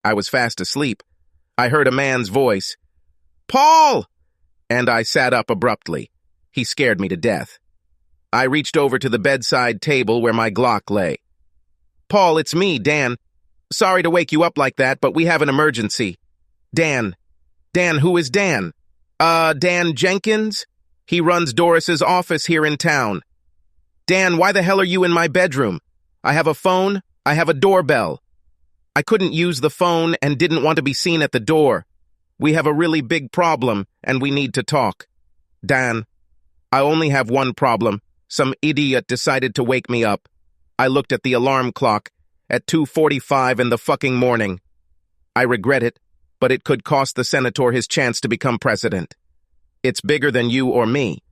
I was fast asleep. I heard a man's voice, "Paul!" and I sat up abruptly. He scared me to death. I reached over to the bedside table where my Glock lay. "Paul, it's me, Dan. Sorry to wake you up like that, but we have an emergency." "Dan. Dan, who is Dan?" Dan Jenkins? He runs Doris's office here in town." "Dan, why the hell are you in my bedroom? I have a phone, I have a doorbell." I couldn't use the phone and didn't want to be seen at the door. "We have a really big problem, and we need to talk." "Dan, I only have one problem. Some idiot decided to wake me up. I looked at the alarm clock at 2:45 in the fucking morning. I regret it, but it could cost the senator his chance to become president. It's bigger than you or me.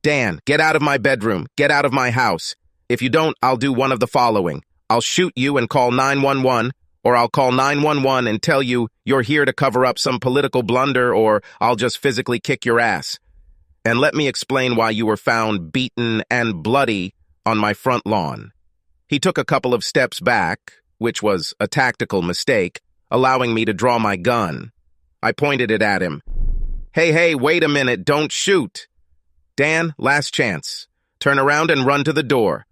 Dan, get out of my bedroom. Get out of my house. If you don't, I'll do one of the following. I'll shoot you and call 911, or I'll call 911 and tell you you're here to cover up some political blunder, or I'll just physically kick your ass. And let me explain why you were found beaten and bloody on my front lawn." He took a couple of steps back, which was a tactical mistake, allowing me to draw my gun. I pointed it at him. Hey, wait a minute, don't shoot." "Dan, last chance. Turn around and run to the door.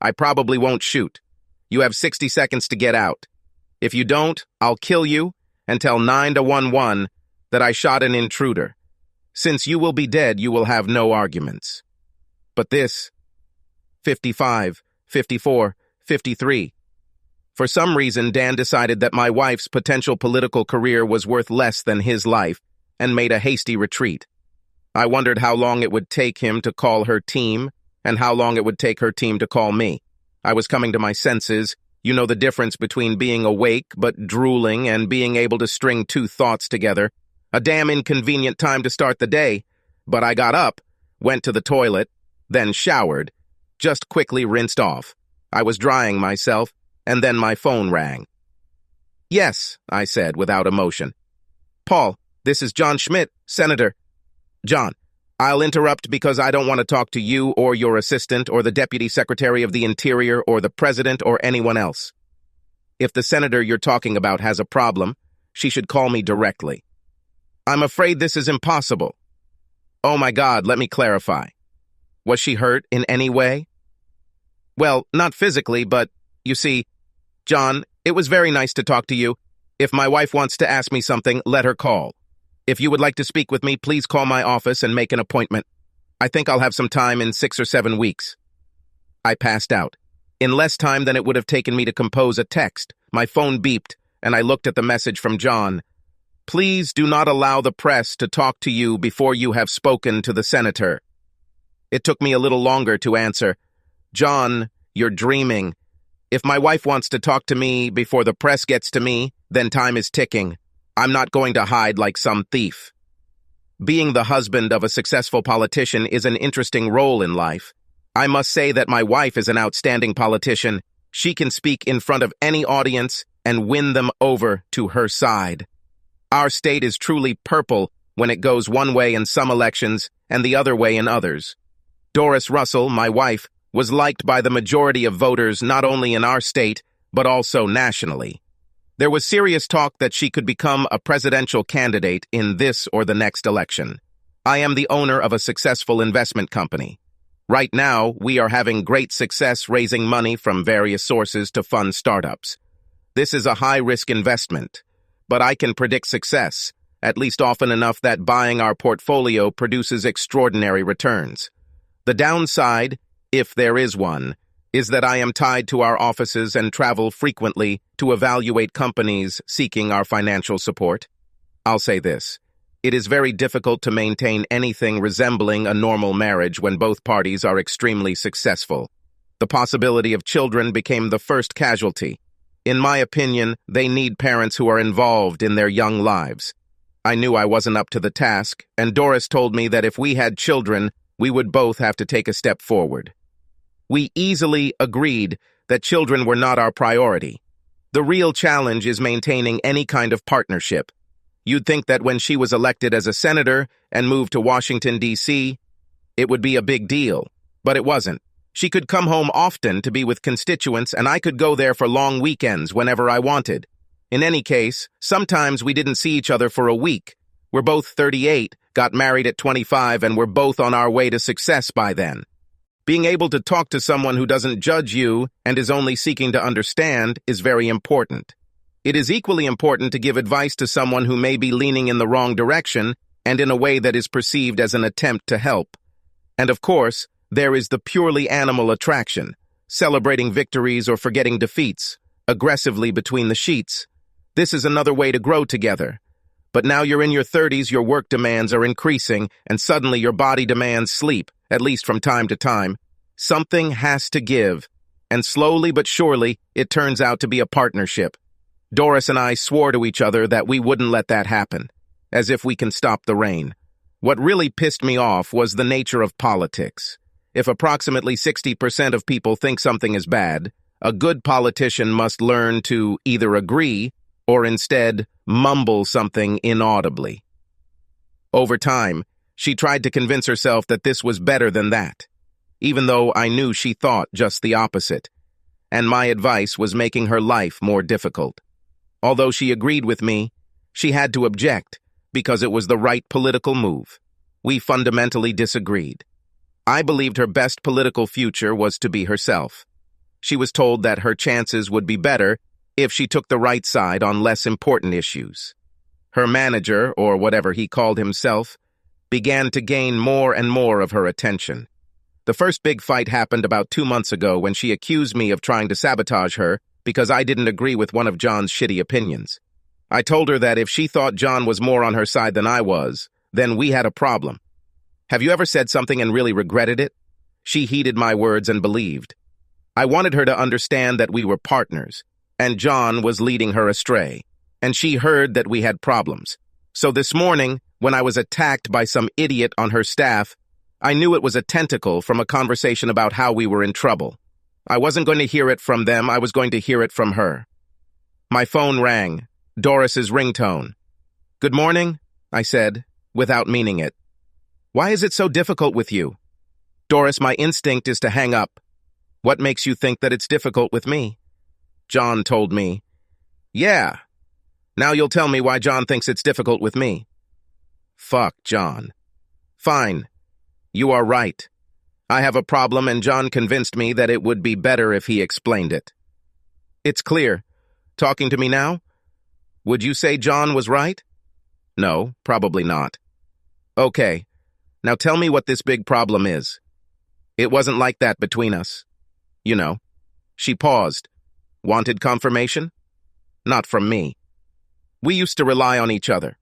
I probably won't shoot. You have 60 seconds to get out. If you don't, I'll kill you and tell 911 that I shot an intruder. Since you will be dead, you will have no arguments." But this, 55, 54, 53. For some reason, Dan decided that my wife's potential political career was worth less than his life and made a hasty retreat. I wondered how long it would take him to call her team and how long it would take her team to call me. I was coming to my senses. You know the difference between being awake but drooling and being able to string two thoughts together. A damn inconvenient time to start the day. But I got up, went to the toilet, then showered, just quickly rinsed off. I was drying myself, and then my phone rang. "Yes," I said without emotion. "Paul, this is John Schmidt, Senator." "John, I'll interrupt because I don't want to talk to you or your assistant or the Deputy Secretary of the Interior or the President or anyone else. If the senator you're talking about has a problem, she should call me directly." "I'm afraid this is impossible." "Oh my God, let me clarify. Was she hurt in any way?" "Well, not physically, but, you see, John, it was very nice to talk to you. If my wife wants to ask me something, let her call. If you would like to speak with me, please call my office and make an appointment. I think I'll have some time in 6 or 7 weeks." I passed out. In less time than it would have taken me to compose a text, my phone beeped, and I looked at the message from John. "Please do not allow the press to talk to you before you have spoken to the senator." It took me a little longer to answer. "John, you're dreaming. If my wife wants to talk to me before the press gets to me, then time is ticking. I'm not going to hide like some thief." Being the husband of a successful politician is an interesting role in life. I must say that my wife is an outstanding politician. She can speak in front of any audience and win them over to her side. Our state is truly purple when it goes one way in some elections and the other way in others. Doris Russell, my wife, was liked by the majority of voters not only in our state, but also nationally. There was serious talk that she could become a presidential candidate in this or the next election. I am the owner of a successful investment company. Right now, we are having great success raising money from various sources to fund startups. This is a high-risk investment, but I can predict success, at least often enough that buying our portfolio produces extraordinary returns. The downside, if there is one, is that I am tied to our offices and travel frequently to evaluate companies seeking our financial support. I'll say this. It is very difficult to maintain anything resembling a normal marriage when both parties are extremely successful. The possibility of children became the first casualty. In my opinion, they need parents who are involved in their young lives. I knew I wasn't up to the task, and Doris told me that if we had children, we would both have to take a step forward. We easily agreed that children were not our priority. The real challenge is maintaining any kind of partnership. You'd think that when she was elected as a senator and moved to Washington, D.C., it would be a big deal, but it wasn't. She could come home often to be with constituents, and I could go there for long weekends whenever I wanted. In any case, sometimes we didn't see each other for a week. We're both 38, got married at 25, and we're both on our way to success by then. Being able to talk to someone who doesn't judge you and is only seeking to understand is very important. It is equally important to give advice to someone who may be leaning in the wrong direction and in a way that is perceived as an attempt to help. And of course, there is the purely animal attraction, celebrating victories or forgetting defeats, aggressively between the sheets. This is another way to grow together. But now you're in your 30s, your work demands are increasing, and suddenly your body demands sleep, at least from time to time. Something has to give, and slowly but surely, it turns out to be a partnership. Doris and I swore to each other that we wouldn't let that happen, as if we can stop the rain. What really pissed me off was the nature of politics. If approximately 60% of people think something is bad, a good politician must learn to either agree or instead mumble something inaudibly. Over time, she tried to convince herself that this was better than that, even though I knew she thought just the opposite, and my advice was making her life more difficult. Although she agreed with me, she had to object because it was the right political move. We fundamentally disagreed. I believed her best political future was to be herself. She was told that her chances would be better if she took the right side on less important issues. Her manager, or whatever he called himself, began to gain more and more of her attention. The first big fight happened about 2 months ago when she accused me of trying to sabotage her because I didn't agree with one of John's shitty opinions. I told her that if she thought John was more on her side than I was, then we had a problem. Have you ever said something and really regretted it? She heeded my words and believed. I wanted her to understand that we were partners, and John was leading her astray, and she heard that we had problems. So this morning, when I was attacked by some idiot on her staff, I knew it was a tentacle from a conversation about how we were in trouble. I wasn't going to hear it from them, I was going to hear it from her. My phone rang, Doris's ringtone. "Good morning," I said, without meaning it. "Why is it so difficult with you?" "Doris, my instinct is to hang up." "What makes you think that it's difficult with me?" John told me. "Yeah. Now you'll tell me why John thinks it's difficult with me." Fuck John. Fine. You are right. I have a problem, and John convinced me that it would be better if he explained it. It's clear. Talking to me now? Would you say John was right? No, probably not. Okay. Now tell me what this big problem is. It wasn't like that between us. You know. She paused. Wanted confirmation? Not from me. We used to rely on each other.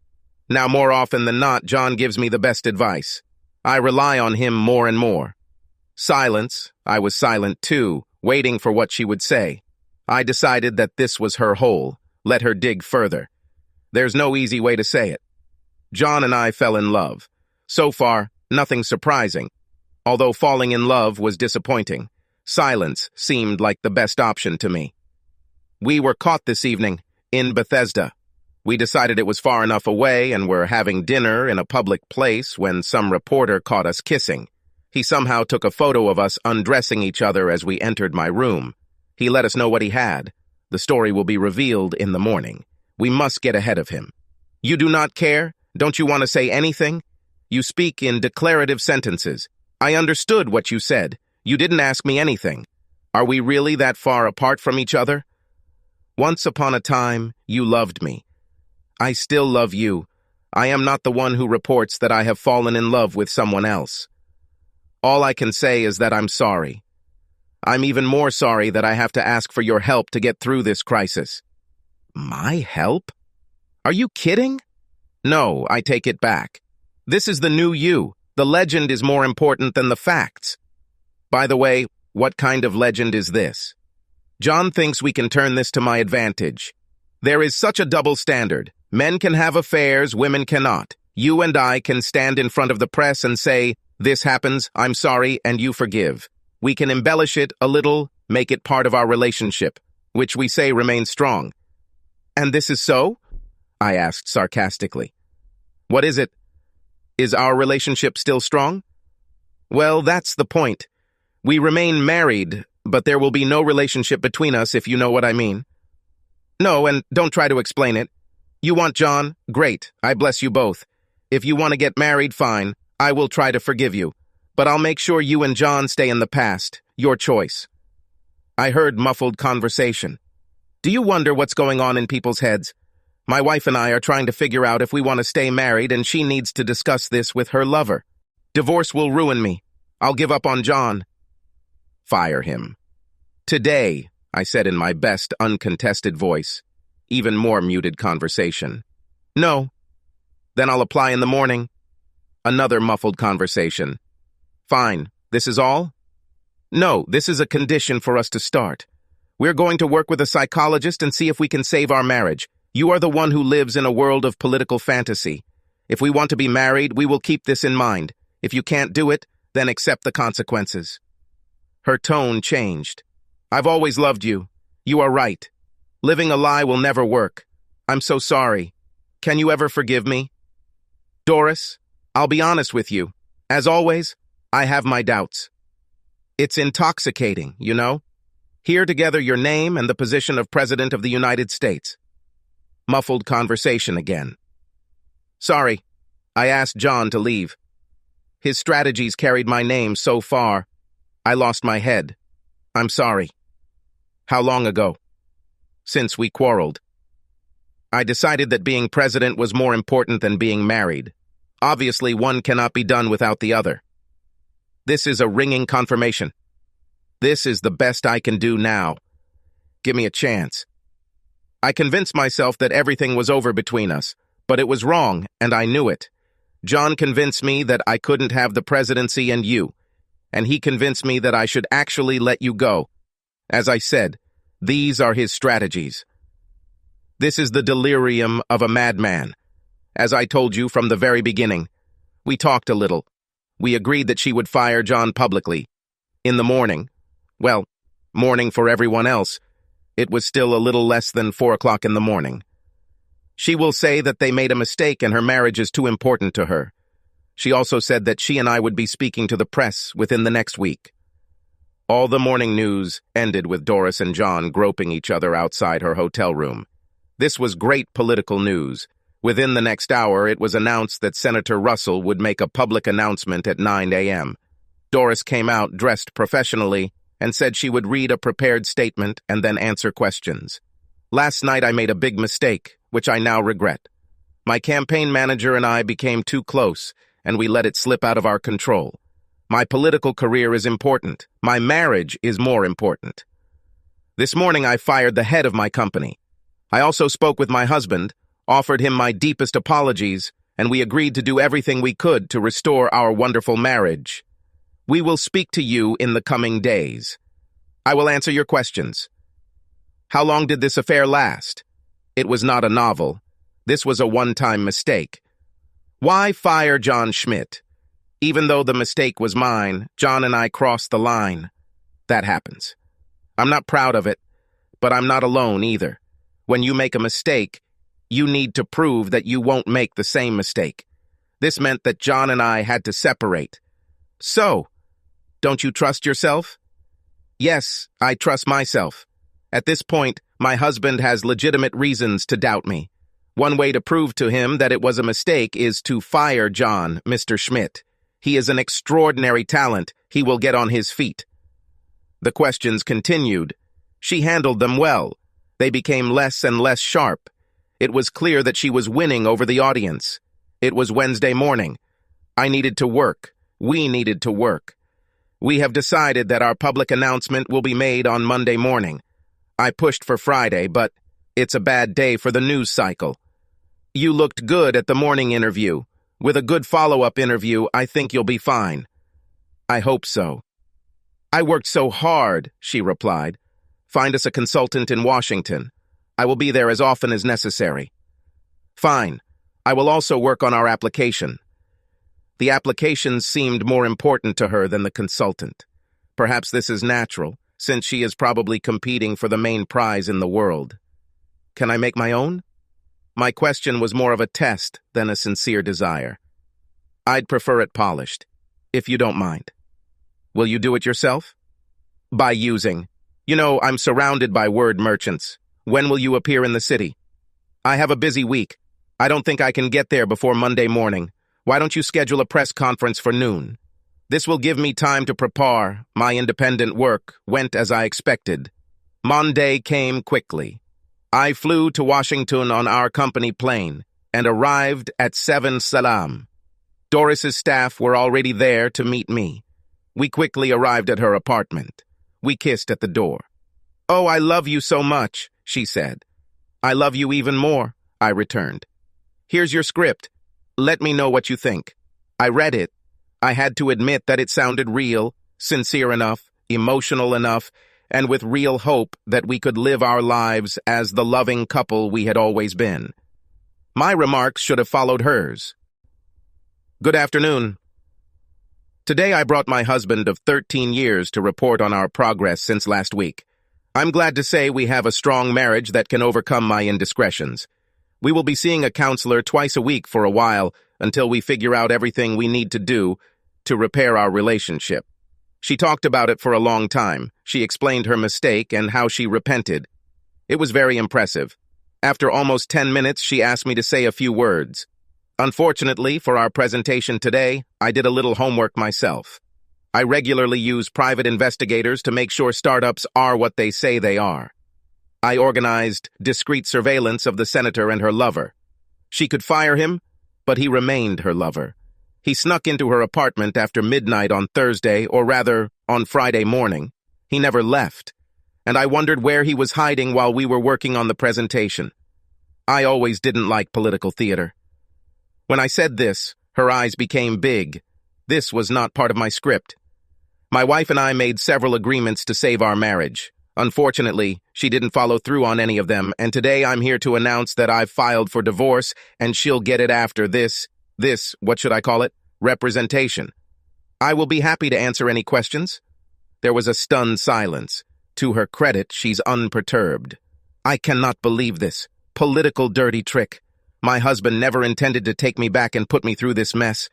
Now more often than not, John gives me the best advice. I rely on him more and more. Silence. I was silent too, waiting for what she would say. I decided that this was her hole. Let her dig further. There's no easy way to say it. John and I fell in love. So far, nothing surprising. Although falling in love was disappointing, silence seemed like the best option to me. We were caught this evening, in Bethesda. We decided it was far enough away and were having dinner in a public place when some reporter caught us kissing. He somehow took a photo of us undressing each other as we entered my room. He let us know what he had. The story will be revealed in the morning. We must get ahead of him. You do not care? Don't you want to say anything? You speak in declarative sentences. I understood what you said. You didn't ask me anything. Are we really that far apart from each other? Once upon a time, you loved me. I still love you. I am not the one who reports that I have fallen in love with someone else. All I can say is that I'm sorry. I'm even more sorry that I have to ask for your help to get through this crisis. My help? Are you kidding? No, I take it back. This is the new you. The legend is more important than the facts. By the way, what kind of legend is this? John thinks we can turn this to my advantage. There is such a double standard. Men can have affairs, women cannot. You and I can stand in front of the press and say, this happens, I'm sorry, and you forgive. We can embellish it a little, make it part of our relationship, which we say remains strong. And this is so? I asked sarcastically. What is it? Is our relationship still strong? Well, that's the point. We remain married, but there will be no relationship between us, if you know what I mean. No, and don't try to explain it. You want John? Great. I bless you both. If you want to get married, fine. I will try to forgive you. But I'll make sure you and John stay in the past. Your choice. I heard muffled conversation. Do you wonder what's going on in people's heads? My wife and I are trying to figure out if we want to stay married, and she needs to discuss this with her lover. Divorce will ruin me. I'll give up on John. Fire him. Today, I said in my best uncontested voice. Even more muted conversation. No. Then I'll apply in the morning. Another muffled conversation. Fine. This is all? No, this is a condition for us to start. We're going to work with a psychologist and see if we can save our marriage. You are the one who lives in a world of political fantasy. If we want to be married, we will keep this in mind. If you can't do it, then accept the consequences. Her tone changed. I've always loved you. You are right. Living a lie will never work. I'm so sorry. Can you ever forgive me? Doris, I'll be honest with you. As always, I have my doubts. It's intoxicating, you know? Hear together your name and the position of President of the United States. Muffled conversation again. Sorry, I asked John to leave. His strategies carried my name so far. I lost my head. I'm sorry. How long ago? Since we quarreled. I decided that being president was more important than being married. Obviously, one cannot be done without the other. This is a ringing confirmation. This is the best I can do now. Give me a chance. I convinced myself that everything was over between us, but it was wrong, and I knew it. John convinced me that I couldn't have the presidency and you, and he convinced me that I should actually let you go. As I said, these are his strategies. This is the delirium of a madman. As I told you from the very beginning, we talked a little. We agreed that she would fire John publicly. In the morning, well, morning for everyone else, it was still a little less than 4 o'clock in the morning. She will say that they made a mistake and her marriage is too important to her. She also said that she and I would be speaking to the press within the next week. All the morning news ended with Doris and John groping each other outside her hotel room. This was great political news. Within the next hour, it was announced that Senator Russell would make a public announcement at 9 a.m. Doris came out dressed professionally and said she would read a prepared statement and then answer questions. Last night I made a big mistake, which I now regret. My campaign manager and I became too close, and we let it slip out of our control. My political career is important. My marriage is more important. This morning I fired the head of my company. I also spoke with my husband, offered him my deepest apologies, and we agreed to do everything we could to restore our wonderful marriage. We will speak to you in the coming days. I will answer your questions. How long did this affair last? It was not a novel. This was a one-time mistake. Why fire John Schmidt? Even though the mistake was mine, John and I crossed the line. That happens. I'm not proud of it, but I'm not alone either. When you make a mistake, you need to prove that you won't make the same mistake. This meant that John and I had to separate. So, don't you trust yourself? Yes, I trust myself. At this point, my husband has legitimate reasons to doubt me. One way to prove to him that it was a mistake is to fire John, Mr. Schmidt. He is an extraordinary talent. He will get on his feet. The questions continued. She handled them well. They became less and less sharp. It was clear that she was winning over the audience. It was Wednesday morning. I needed to work. We needed to work. We have decided that our public announcement will be made on Monday morning. I pushed for Friday, but it's a bad day for the news cycle. You looked good at the morning interview. With a good follow-up interview, I think you'll be fine. I hope so. I worked so hard, she replied. Find us a consultant in Washington. I will be there as often as necessary. Fine. I will also work on our application. The application seemed more important to her than the consultant. Perhaps this is natural, since she is probably competing for the main prize in the world. Can I make my own? My question was more of a test than a sincere desire. I'd prefer it polished, if you don't mind. Will you do it yourself? By using. You know, I'm surrounded by word merchants. When will you appear in the city? I have a busy week. I don't think I can get there before Monday morning. Why don't you schedule a press conference for noon? This will give me time to prepare. My independent work went as I expected. Monday came quickly. I flew to Washington on our company plane and arrived at 7 Salam. Doris's staff were already there to meet me. We quickly arrived at her apartment. We kissed at the door. "Oh, I love you so much," she said. "I love you even more," I returned. "Here's your script. Let me know what you think." I read it. I had to admit that it sounded real, sincere enough, emotional enough, and with real hope that we could live our lives as the loving couple we had always been. My remarks should have followed hers. Good afternoon. Today I brought my husband of 13 years to report on our progress since last week. I'm glad to say we have a strong marriage that can overcome my indiscretions. We will be seeing a counselor twice a week for a while until we figure out everything we need to do to repair our relationship. She talked about it for a long time. She explained her mistake and how she repented. It was very impressive. After almost 10 minutes, she asked me to say a few words. Unfortunately, for our presentation today, I did a little homework myself. I regularly use private investigators to make sure startups are what they say they are. I organized discreet surveillance of the senator and her lover. She could fire him, but he remained her lover. He snuck into her apartment after midnight on Thursday, or rather, on Friday morning. He never left, and I wondered where he was hiding while we were working on the presentation. I always didn't like political theater. When I said this, her eyes became big. This was not part of my script. My wife and I made several agreements to save our marriage. Unfortunately, she didn't follow through on any of them, and today I'm here to announce that I've filed for divorce, and she'll get it after this, what should I call it? Representation. I will be happy to answer any questions. There was a stunned silence. To her credit, she's unperturbed. I cannot believe this. Political dirty trick. My husband never intended to take me back and put me through this mess.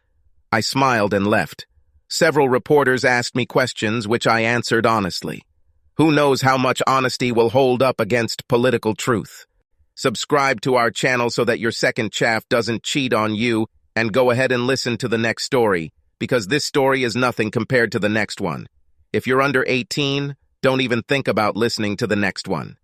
I smiled and left. Several reporters asked me questions which I answered honestly. Who knows how much honesty will hold up against political truth? Subscribe to our channel so that your second chaff doesn't cheat on you, and go ahead and listen to the next story, because this story is nothing compared to the next one. If you're under 18, don't even think about listening to the next one.